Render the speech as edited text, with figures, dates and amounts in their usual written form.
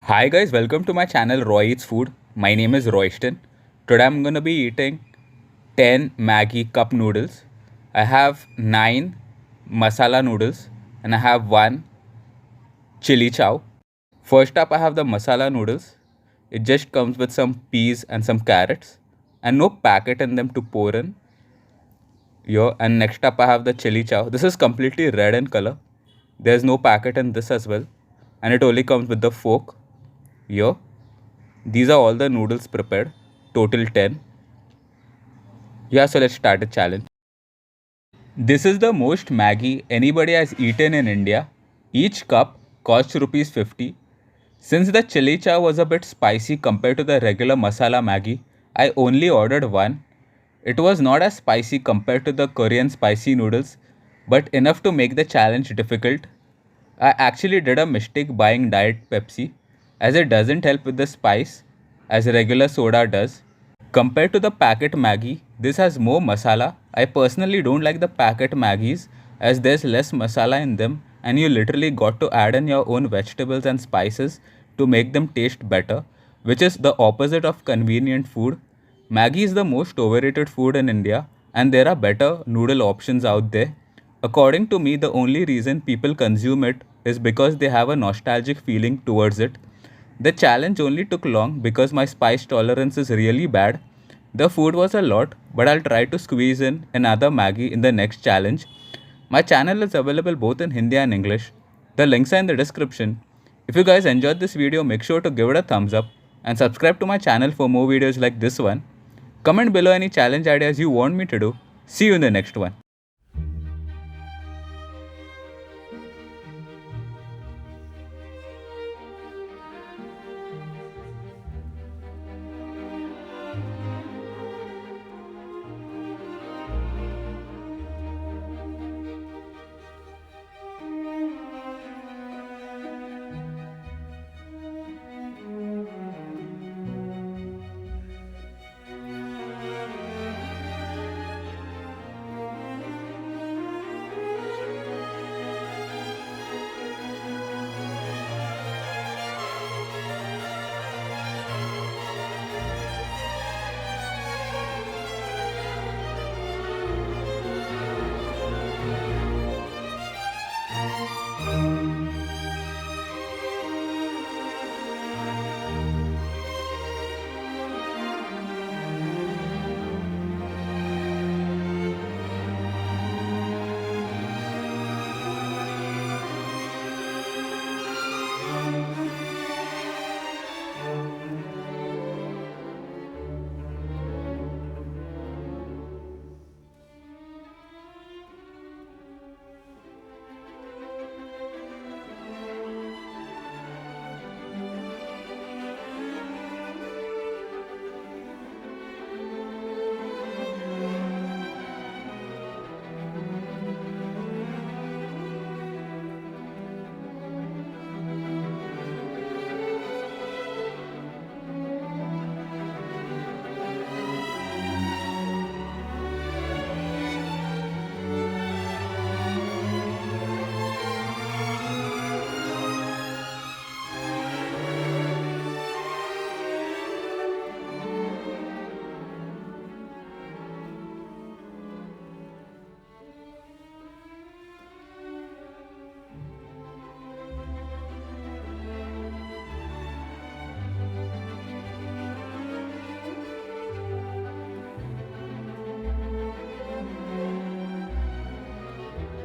Hi guys, welcome to my channel Roy Eats Food. My name is Royston. Today I'm gonna be eating 10 Maggi cup noodles. I have 9 masala noodles and I have 1 chili chow. First up I have the masala noodles. It just comes with some peas and some carrots and no packet in them to pour in. Yo, and next up I have the chili chow. This is completely red in color. There's no packet in this as well. And it only comes with the fork. Yo. These are all the noodles prepared, total 10. Yeah, so let's start the challenge. This is the most Maggi anybody has eaten in India. Each cup costs rupees 50. Since the chili chow was a bit spicy compared to the regular masala Maggi, I only ordered one. It was not as spicy compared to the Korean spicy noodles, but enough to make the challenge difficult. I actually did a mistake buying diet Pepsi, as it doesn't help with the spice as regular soda does. Compared to the packet Maggi, this has more masala. I personally don't like the packet Maggis as there's less masala in them and you literally got to add in your own vegetables and spices to make them taste better, which is the opposite of convenient food. Maggi is the most overrated food in India and there are better noodle options out there. According to me, the only reason people consume it is because they have a nostalgic feeling towards it. The challenge only took long because my spice tolerance is really bad. The food was a lot, but I'll try to squeeze in another Maggie in the next challenge. My channel is available both in Hindi and English. The links are in the description. If you guys enjoyed this video, make sure to give it a thumbs up and subscribe to my channel for more videos like this one. Comment below any challenge ideas you want me to do. See you in the next one.